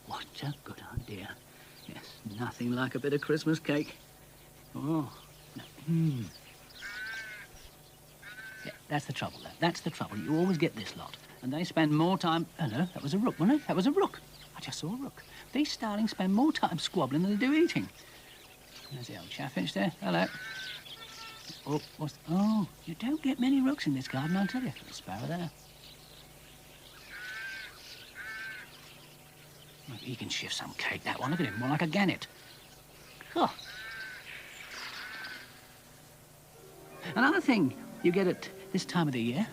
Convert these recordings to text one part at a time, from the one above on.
What a good idea. Yes, nothing like a bit of Christmas cake. Oh. Yeah, that's the trouble, though. That's the trouble. You always get this lot. And they spend more time... Oh, no, that was a rook, wasn't it? That was a rook. I just saw a rook. These starlings spend more time squabbling than they do eating. There's the old chaffinch there. Hello. Oh, oh, you don't get many rooks in this garden, I'll tell you. There's a sparrow there. He can shift some cake, that one. Look at him, more like a gannet. Oh. Another thing you get at this time of the year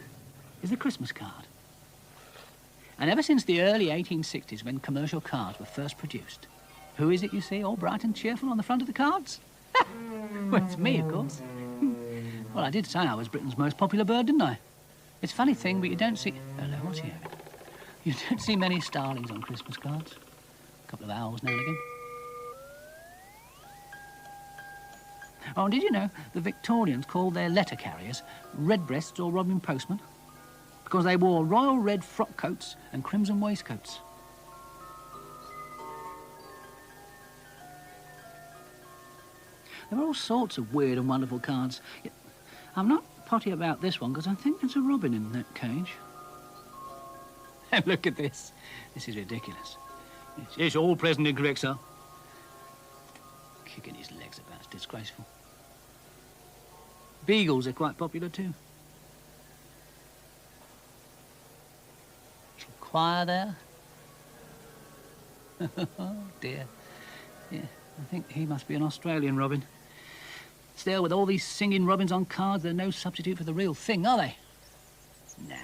is the Christmas card. And ever since the early 1860s, when commercial cards were first produced, who is it you see all bright and cheerful on the front of the cards? Well, it's me, of course. Well, I did say I was Britain's most popular bird, didn't I? It's a funny thing, but you don't see... Hello, what's he having? You don't see many starlings on Christmas cards. A couple of owls now and again. Oh, did you know the Victorians called their letter carriers redbreasts or robin postmen? Because they wore royal red frock coats and crimson waistcoats. There are all sorts of weird and wonderful cards. I'm not potty about this one because I think there's a robin in that cage. And look at this. This is ridiculous. It's all present and correct, sir. Kicking his legs about, it's disgraceful. Beagles are quite popular too. Little choir there. Oh dear. Yeah, I think he must be an Australian robin. Still, with all these singing robins on cards, they're no substitute for the real thing, are they? Nah.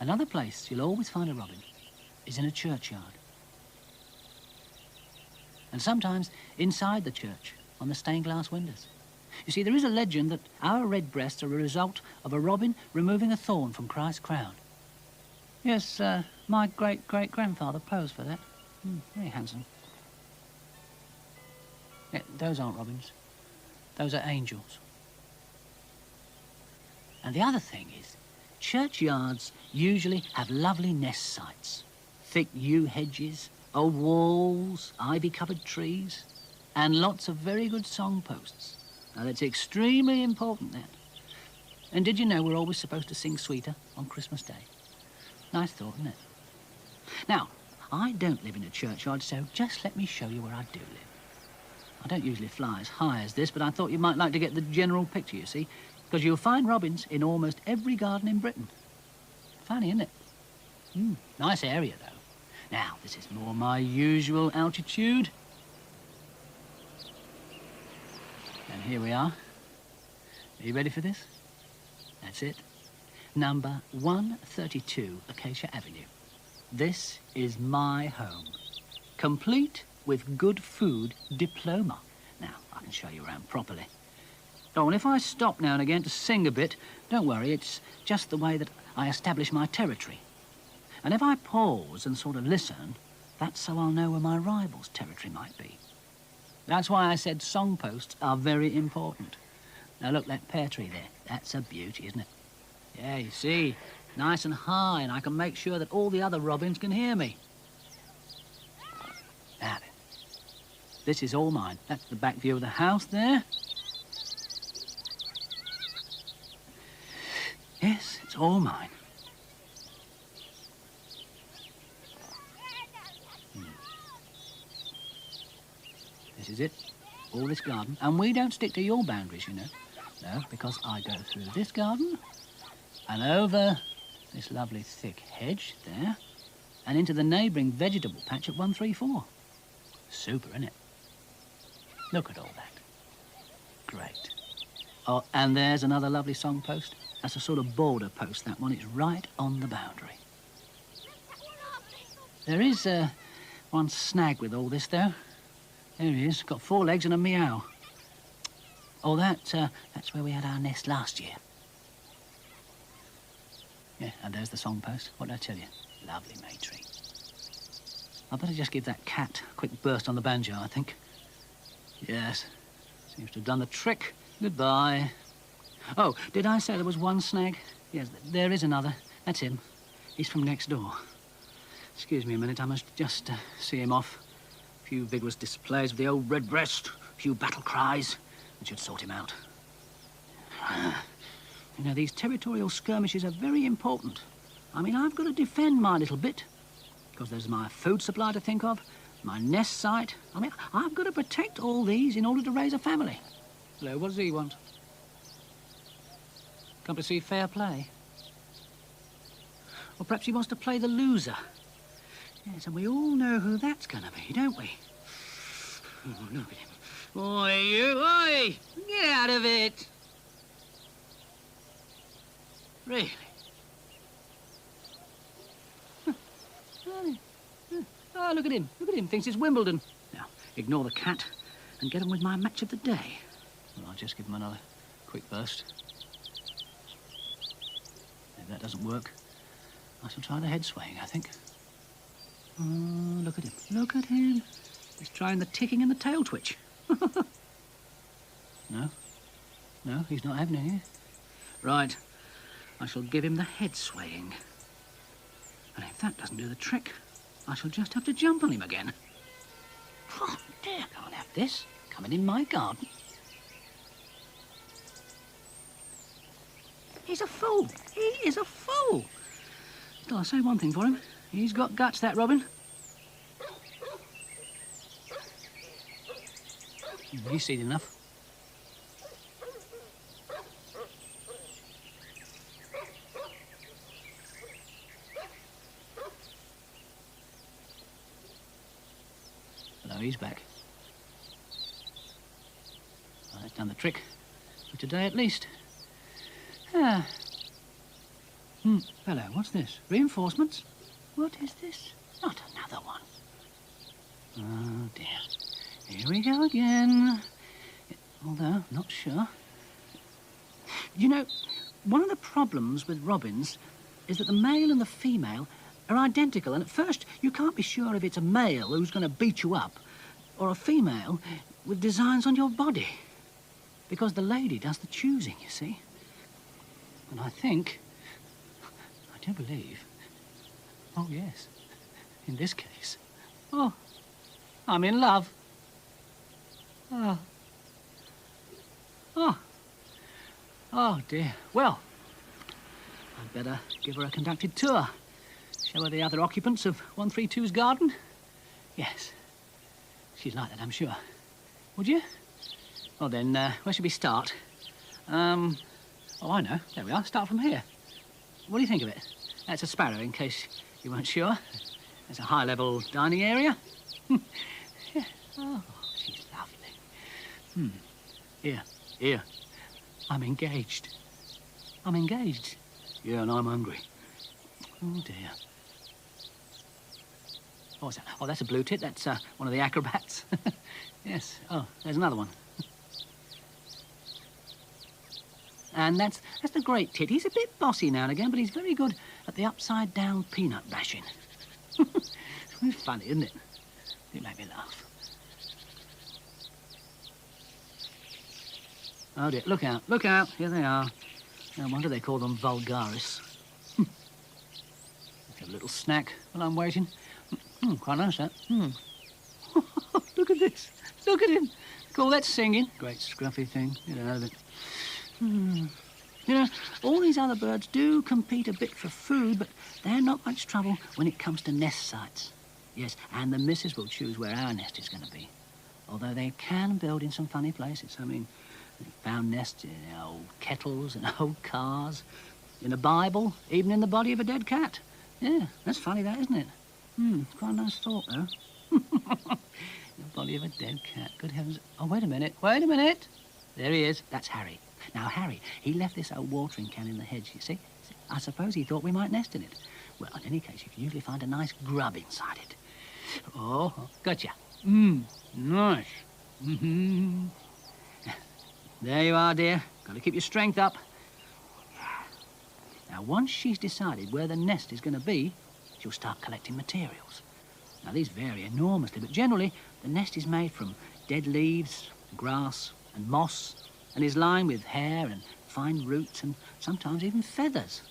Another place you'll always find a robin is in a churchyard. And sometimes inside the church, on the stained glass windows. You see, there is a legend that our redbreasts are a result of a robin removing a thorn from Christ's crown. Yes, my great-great-grandfather posed for that. Very handsome. Yeah, those aren't robins. Those are angels. And the other thing is, churchyards usually have lovely nest sites. Thick yew hedges, old walls, ivy-covered trees, and lots of very good songposts. Now, that's extremely important, then. And did you know we're always supposed to sing sweeter on Christmas Day? Nice thought, isn't it? Now, I don't live in a churchyard, so just let me show you where I do live. I don't usually fly as high as this, but I thought you might like to get the general picture, you see, because you'll find robins in almost every garden in Britain. Funny, isn't it? Nice area, though. Now, this is more my usual altitude. And here we are. Are you ready for this? That's it. Number 132 Acacia Avenue. This is my home, complete with good food diploma. Now, I can show you around properly. Oh, and if I stop now and again to sing a bit, don't worry, it's just the way that I establish my territory. And if I pause and sort of listen, that's so I'll know where my rival's territory might be. That's why I said songposts are very important. Now look, that pear tree there, that's a beauty, isn't it? Yeah, you see, nice and high, and I can make sure that all the other robins can hear me. Now then, this is all mine. That's the back view of the house there. Yes, it's all mine. This is it, all this garden. And we don't stick to your boundaries, you know. No, because I go through this garden and over this lovely thick hedge there and into the neighbouring vegetable patch at 134. Super, isn't it? Look at all that. Great. Oh, and there's another lovely song post. That's a sort of border post, that one. It's right on the boundary. There is one snag with all this, though. There he is, got 4 legs and a meow. Oh, that's where we had our nest last year. Yeah, and there's the song post. What did I tell you? Lovely May tree. I'd better just give that cat a quick burst on the banjo, I think. Yes, seems to have done the trick. Goodbye. Oh, did I say there was one snag? Yes, there is another. That's him. He's from next door. Excuse me a minute, I must just see him off. A few vigorous displays of the old redbreast, a few battle cries. That should sort him out. You know, these territorial skirmishes are very important. I mean, I've got to defend my little bit, because there's my food supply to think of, my nest site. I mean, I've got to protect all these in order to raise a family. Hello, what does he want? Come to see fair play? Or perhaps he wants to play the loser. Yes, and we all know who that's going to be, don't we? Oh, look at him. Oi, you, oi! Get out of it! Really? Oh, look at him. Look at him. Thinks it's Wimbledon. Now, ignore the cat and get on with my match of the day. Well, I'll just give him another quick burst. If that doesn't work, I shall try the head swaying, I think. Oh, look at him. Look at him. He's trying the ticking and the tail twitch. No. No, he's not having it. Right. I shall give him the head swaying. And if that doesn't do the trick, I shall just have to jump on him again. Oh, dear, I can't have this coming in my garden. He's a fool. He is a fool. Still, I'll say one thing for him. He's got guts, that Robin. He's seen enough. Hello, he's back. Well, that's done the trick. For today, at least. Ah. Hello, what's this? Reinforcements? What is this? Not another one. Oh, dear. Here we go again. Although, not sure. You know, one of the problems with robins is that the male and the female are identical, and at first you can't be sure if it's a male who's going to beat you up or a female with designs on your body. Because the lady does the choosing, you see. And I do believe, oh yes, in this case, oh, I'm in love. Oh. Oh. Oh, dear. Well, I'd better give her a conducted tour. Show her the other occupants of 132's garden. Yes. She'd like that, I'm sure. Would you? Well, then, where should we start? Oh, I know. There we are. Start from here. What do you think of it? That's a sparrow, in case you weren't sure. There's a high-level dining area. Yeah. Oh, she's lovely. Here. I'm engaged. I'm engaged. Yeah, and I'm hungry. Oh, dear. Oh, what's that? Oh, that's a blue tit. That's one of the acrobats. Yes. Oh, there's another one. And that's the great tit. He's a bit bossy now and again, but he's very good at the upside-down peanut bashing. It's funny, isn't it? It made me laugh. Oh, dear. Look out. Look out. Here they are. No wonder they call them vulgaris. Have a little snack while I'm waiting. Quite nice, that. Look at this. Look at him. Call that singing? Great scruffy thing. You don't know that. You know, all these other birds do compete a bit for food, but they're not much trouble when it comes to nest sites. Yes, and the missus will choose where our nest is going to be. Although they can build in some funny places. I mean, they found nests in old kettles and old cars, in a Bible, even in the body of a dead cat. Yeah, that's funny, that, isn't it? Quite a nice thought, though. The body of a dead cat. Good heavens. Oh, wait a minute. Wait a minute. There he is. That's Harry. Now, Harry, he left this old watering can in the hedge, you see. I suppose he thought we might nest in it. Well, in any case, you can usually find a nice grub inside it. Oh, gotcha. Nice. There you are, dear. Got to keep your strength up. Now, once she's decided where the nest is going to be, she'll start collecting materials. Now, these vary enormously, but generally, the nest is made from dead leaves, grass, and moss, and is lined with hair and find roots and sometimes even feathers.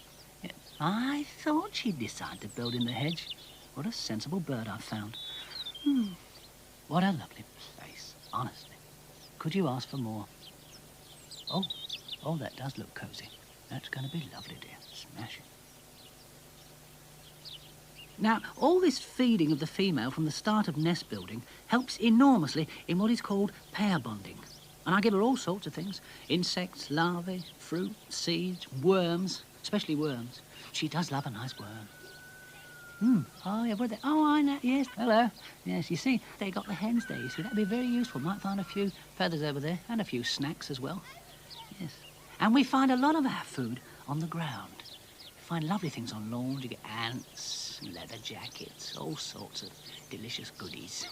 Yeah, I thought she'd decide to build in the hedge. What a sensible bird I've found. What a lovely place, honestly. Could you ask for more? Oh, that does look cosy. That's going to be lovely, dear. Smash it. Now, all this feeding of the female from the start of nest building helps enormously in what is called pair bonding. And I give her all sorts of things. Insects, larvae, fruit, seeds, worms, especially worms. She does love a nice worm. Oh, yeah, oh, I know, yes, hello. Yes, you see, they got the hens there, you see. That'd be very useful. Might find a few feathers over there and a few snacks as well. Yes. And we find a lot of our food on the ground. You find lovely things on lawns. You get ants, leather jackets, all sorts of delicious goodies.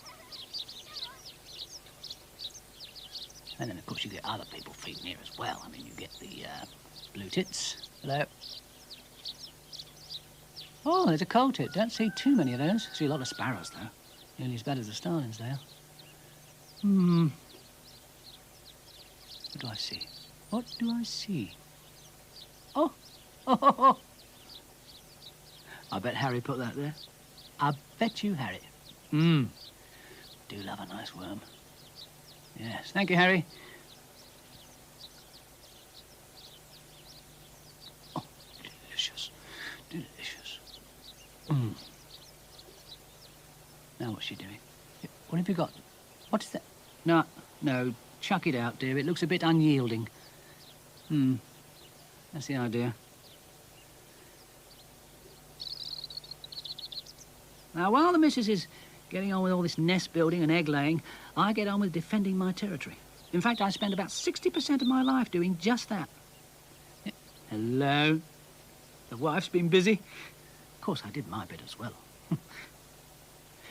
And then, of course, you get other people feeding here as well. I mean, you get the blue tits. Hello. Oh, there's a coal tit. Don't see too many of those. See a lot of sparrows, though. Nearly as bad as the starlings, they are. What do I see? What do I see? Oh. I bet Harry put that there. I bet you, Harry. Do love a nice worm. Yes, thank you, Harry. Oh, delicious. Delicious. Now what's she doing? What have you got? What's that? No, chuck it out, dear. It looks a bit unyielding. That's the idea. Now, while the missus is getting on with all this nest building and egg laying, I get on with defending my territory. In fact, I spend about 60% of my life doing just that. Hello? The wife's been busy? Of course, I did my bit as well.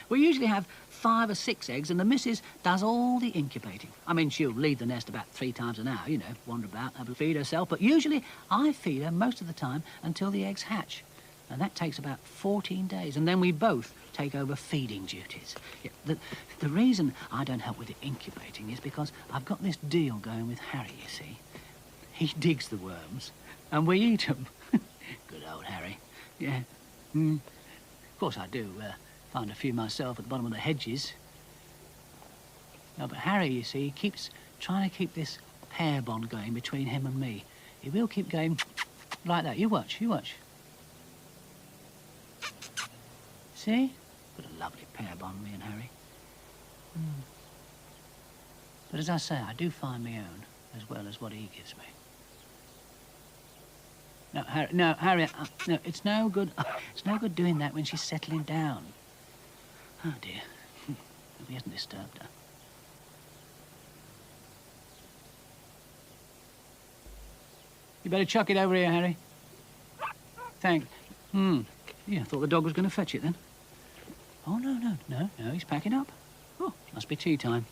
We usually have 5 or 6 eggs, and the missus does all the incubating. I mean, she'll leave the nest about 3 times an hour, you know, wander about, have a feed herself, but usually I feed her most of the time until the eggs hatch. And that takes about 14 days, and then we both take over feeding duties. Yeah, the reason I don't help with the incubating is because I've got this deal going with Harry, you see. He digs the worms, and we eat them. Good old Harry. Yeah. Of course I do find a few myself at the bottom of the hedges. No, but Harry, you see, he keeps trying to keep this pair bond going between him and me. He will keep going like that. You watch, you watch. See? Got a lovely pair bond, me and Harry. But as I say, I do find my own as well as what he gives me. No, Harry, no, it's no good. It's no good doing that when she's settling down. Oh, dear. Hope he hasn't disturbed her. You better chuck it over here, Harry. Thanks. Yeah, I thought the dog was going to fetch it then. Oh, no, he's packing up. Oh, must be tea time.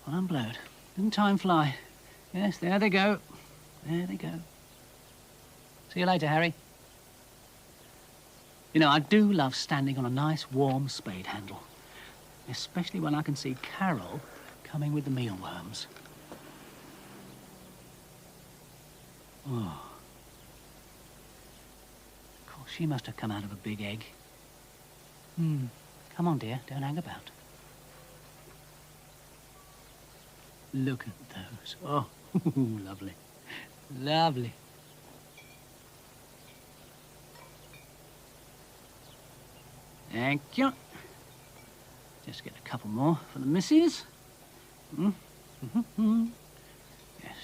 Well, I'm blowed. Didn't time fly? Yes, there they go. There they go. See you later, Harry. You know, I do love standing on a nice, warm spade handle, especially when I can see Carol coming with the mealworms. Oh. Of course, she must have come out of a big egg. Come on, dear, don't hang about. Look at those. Oh, lovely. Lovely. Thank you. Just get a couple more for the missus. Yes,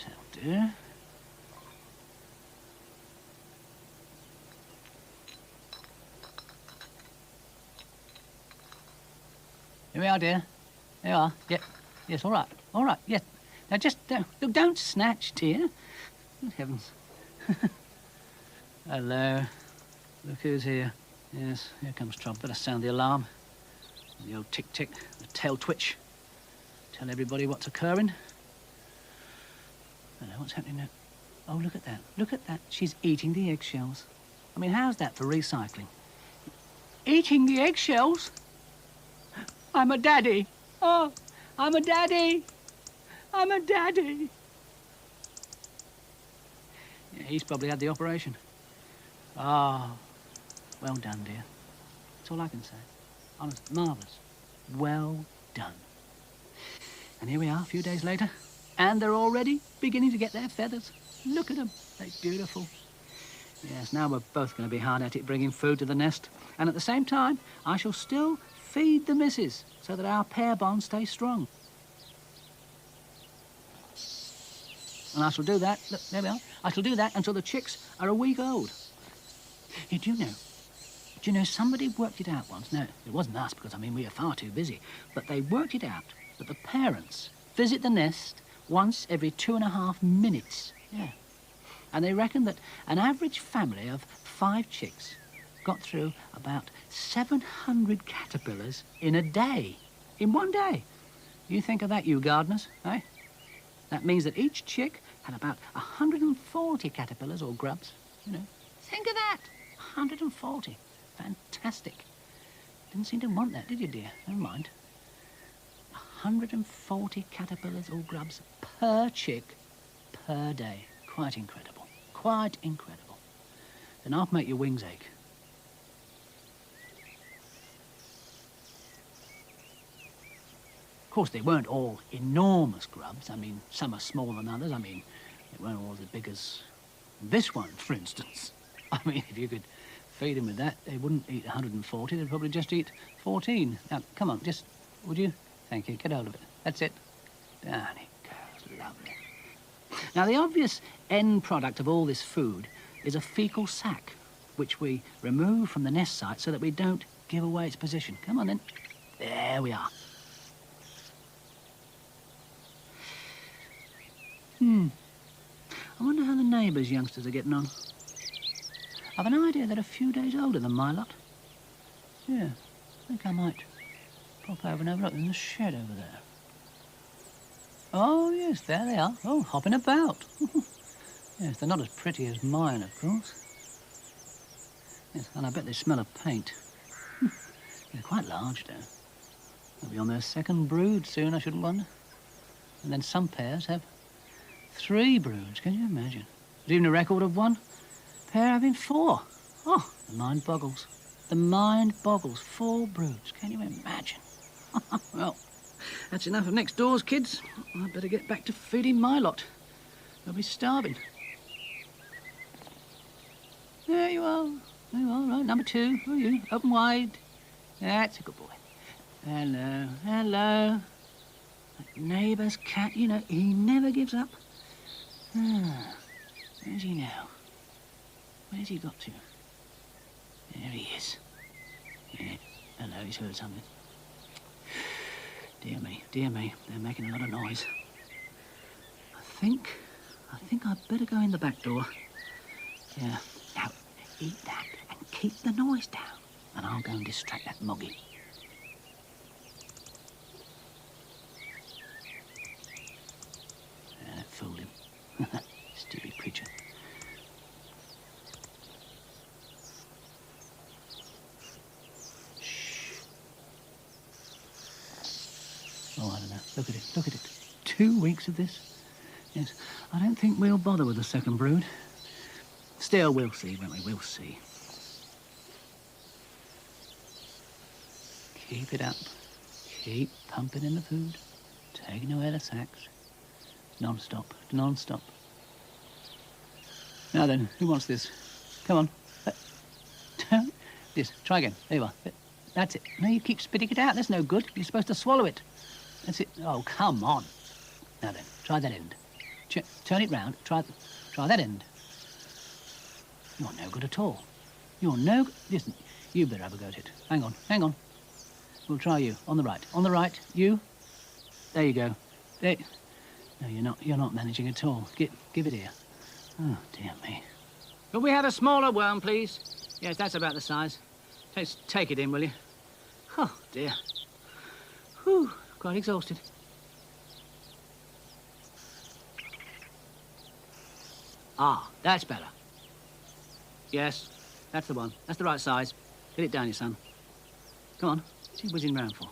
that'll do. Here we are, dear. There you are. Yep. Yes, all right. All right. Yes. Now just don't snatch, dear. Good heavens. Hello. Look who's here. Yes, here comes trouble. Better sound the alarm. The old tick-tick, the tail twitch. Tell everybody what's occurring. I don't know what's happening now. Oh, look at that. Look at that. She's eating the eggshells. I mean, how's that for recycling? Eating the eggshells? I'm a daddy. Oh, I'm a daddy. I'm a daddy. He's probably had the operation. Ah, well done, dear. That's all I can say. Honest, marvellous. Well done. And here we are, a few days later, and they're already beginning to get their feathers. Look at them. They're beautiful. Yes, now we're both going to be hard at it bringing food to the nest. And at the same time, I shall still feed the missus so that our pair bond stays strong. And I shall do that, look, there we are. I shall do that until the chicks are a week old. Hey, do you know, somebody worked it out once. No, it wasn't us because, I mean, we are far too busy. But they worked it out that the parents visit the nest once every 2.5 minutes. Yeah. And they reckon that an average family of 5 chicks got through about 700 caterpillars in a day. In one day. You think of that, you gardeners, eh? That means that each chick had about 140 caterpillars or grubs, you know. Think of that! 140. Fantastic. Didn't seem to want that, did you, dear? Never mind. 140 caterpillars or grubs per chick per day. Quite incredible. Quite incredible. Enough make your wings ache. Of course, they weren't all enormous grubs. I mean, some are smaller than others. I mean, they weren't all as big as this one, for instance. I mean, if you could feed them with that, they wouldn't eat 140. They'd probably just eat 14. Now, come on, just, would you? Thank you. Get hold of it. That's it. Down it goes. Lovely. Now, the obvious end product of all this food is a fecal sac, which we remove from the nest site so that we don't give away its position. Come on, then. There we are. I wonder how the neighbours' youngsters are getting on. I've an idea they're a few days older than my lot. Yeah, I think I might pop over and have a look in the shed over there. Oh, yes, there they are. Oh, hopping about. Yes, they're not as pretty as mine, of course. Yes, and I bet they smell of paint. They're quite large, though. They'll be on their second brood soon, I shouldn't wonder. And then some pairs have 3 broods, can you imagine? There's even a record of one pair having 4. Oh, the mind boggles. The mind boggles. 4 broods, can you imagine? Well, that's enough of next doors, kids. I'd better get back to feeding my lot. They'll be starving. There you are. There you are, right. Number 2. Who are you? Open wide. That's a good boy. Hello, hello. That neighbour's cat, you know, he never gives up. Ah, where's he now? Where's he got to? There he is. Yeah. Hello, he's heard something. Dear me, they're making a lot of noise. I think I'd better go in the back door. Yeah, now, eat that and keep the noise down, and I'll go and distract that moggy. Yeah, that fooled him. Stupid creature. Oh, I don't know. Look at it. 2 weeks of this. Yes, I don't think we'll bother with the second brood. Still, we'll see, won't we? We'll see. Keep it up. Keep pumping in the food. Taking away the sacks. Non-stop, non-stop. Now then, who wants this? Come on. This, try again. There you are. That's it. No, you keep spitting it out. That's no good. You're supposed to swallow it. That's it. Oh, come on. Now then, try that end. Turn it round. Try that end. You're no good at all. You're no... Listen, you better have a go at it. Hang on. We'll try you. On the right. You. There you go. There. No, you're not managing at all. Give it here. Oh, dear me. Could we have a smaller worm, please? Yes, that's about the size. Take it in, will you? Oh, dear. Whew, quite exhausted. Ah, that's better. Yes, that's the one. That's the right size. Get it down, your son. Come on. What's he whizzing round for?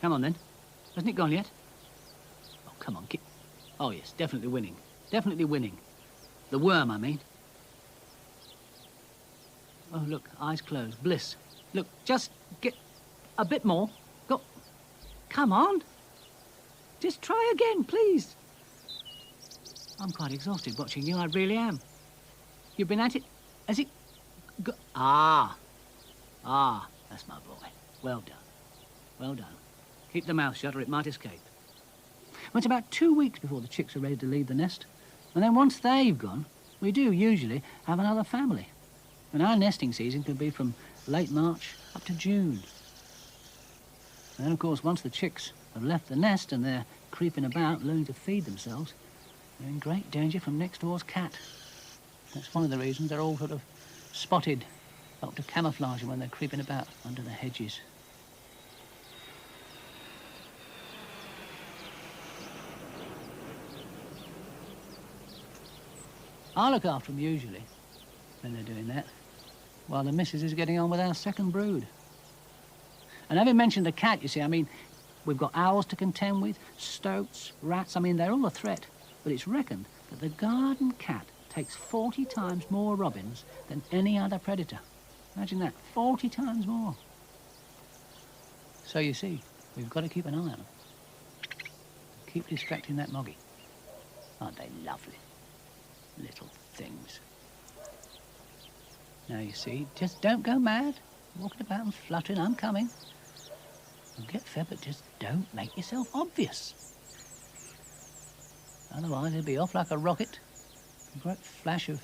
Come on, then. Hasn't it gone yet? Oh, come on. Oh, yes, definitely winning. Definitely winning. The worm, I mean. Oh, look, eyes closed. Bliss. Look, just get a bit more. Go. Come on. Just try again, please. I'm quite exhausted watching you, I really am. You've been at it. Has it... Ah, that's my boy. Well done. Well done. Keep the mouth shut or it might escape. Well, it's about 2 weeks before the chicks are ready to leave the nest. And then once they've gone, we do usually have another family. And our nesting season can be from late March up to June. And then, of course, once the chicks have left the nest and they're creeping about, learning to feed themselves, they're in great danger from next door's cat. That's one of the reasons they're all sort of spotted, help to camouflage them when they're creeping about under the hedges. I look after them usually when they're doing that, while the missus is getting on with our second brood. And having mentioned the cat, you see, I mean, we've got owls to contend with, stoats, rats, I mean, they're all a threat. But it's reckoned that the garden cat takes 40 times more robins than any other predator. Imagine that, 40 times more. So you see, we've got to keep an eye on them. Keep distracting that moggy. Aren't they lovely? Little things. Now you see, just don't go mad. Walking about and fluttering, I'm coming. You'll get fed, but just don't make yourself obvious. Otherwise, he'll be off like a rocket. A great flash of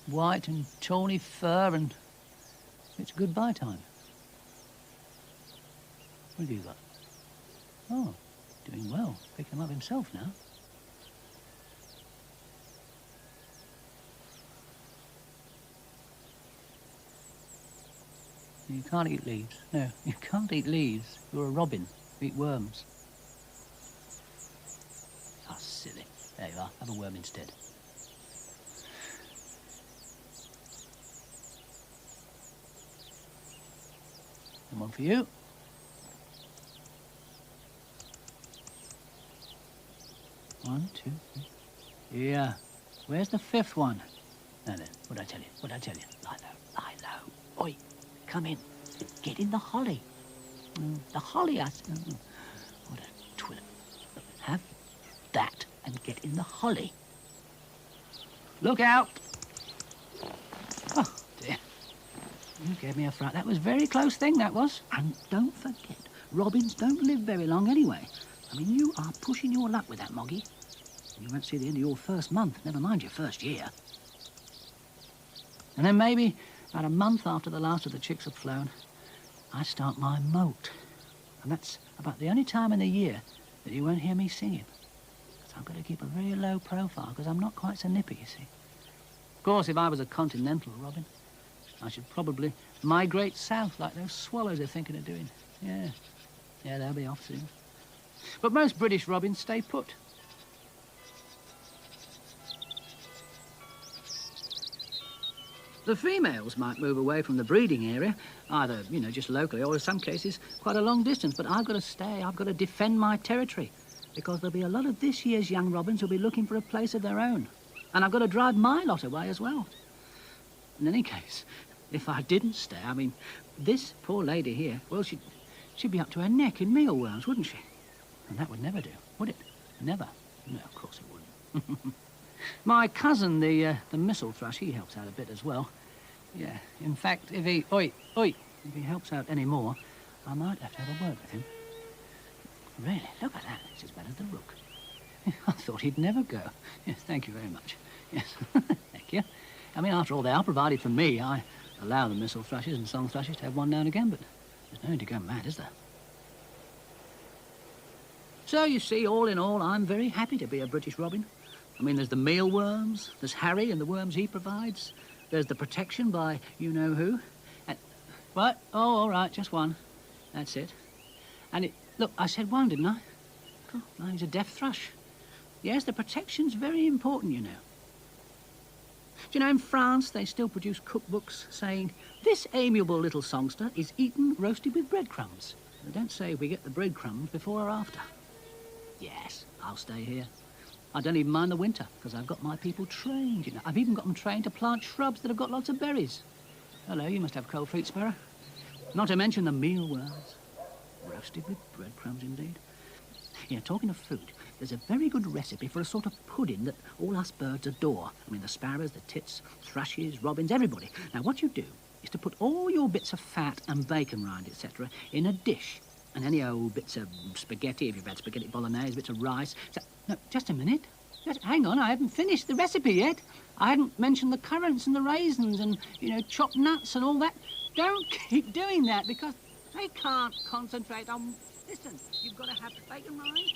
white and tawny fur, and it's goodbye time. What have you got? Oh, doing well. Picking them up himself now. You can't eat leaves. No, you can't eat leaves. You're a robin. You eat worms. Oh, silly. There you are. Have a worm instead. And one for you. One, two, three. Yeah. Where's the fifth one? Now then, what'd I tell you? What'd I tell you? Lie low. Lie low. Oi. Come in. Get in the holly. The holly, I said. What a twit. Have that and get in the holly. Look out. Oh, dear. You gave me a fright. That was a very close thing, that was. And don't forget, robins don't live very long anyway. I mean, you are pushing your luck with that moggy. You won't see the end of your first month, never mind your first year. And then maybe about a month after the last of the chicks have flown, I start my moult. And that's about the only time in the year that you won't hear me singing. Because I've got to keep a very low profile, because I'm not quite so nippy, you see. Of course, if I was a continental robin, I should probably migrate south like those swallows are thinking of doing. Yeah, they'll be off soon. But most British robins stay put. The females might move away from the breeding area, either, you know, just locally, or in some cases, quite a long distance. But I've got to stay, I've got to defend my territory, because there'll be a lot of this year's young robins who'll be looking for a place of their own. And I've got to drive my lot away as well. In any case, if I didn't stay, I mean, this poor lady here, well, she'd be up to her neck in mealworms, wouldn't she? And that would never do, would it? Never. No, of course it wouldn't. My cousin, the missile thrush, he helps out a bit as well. Yeah, in fact, if he... Oi, if he helps out any more, I might have to have a word with him. Really, look at that. It's as bad as the rook. I thought he'd never go. Yes, thank you very much. Yes, thank you. I mean, after all, they are provided for me. I allow the missile thrushes and song thrushes to have one now and again, but there's no need to go mad, is there? So, you see, all in all, I'm very happy to be a British robin. I mean, there's the mealworms, there's Harry and the worms he provides, there's the protection by you-know-who. And... What? Oh, all right, just one. That's it. And it... Look, I said one, didn't I? Oh, no, he's a deaf thrush. Yes, the protection's very important, you know. Do you know, in France, they still produce cookbooks saying, this amiable little songster is eaten roasted with breadcrumbs. They don't say we get the breadcrumbs before or after. Yes, I'll stay here. I don't even mind the winter, because I've got my people trained, you know. I've even got them trained to plant shrubs that have got lots of berries. Hello, you must have cold feet, Sparrow. Not to mention the mealworms. Roasted with breadcrumbs, indeed. Yeah, talking of food, there's a very good recipe for a sort of pudding that all us birds adore. I mean, the sparrows, the tits, thrushes, robins, everybody. Now, what you do is to put all your bits of fat and bacon rind, etc., in a dish. And any old bits of spaghetti, if you've had spaghetti bolognese, bits of rice. So, no, just a minute. Just hang on, I haven't finished the recipe yet. I hadn't mentioned the currants and the raisins and, you know, chopped nuts and all that. Don't keep doing that, because they can't concentrate on... Listen, you've got to have bacon rind,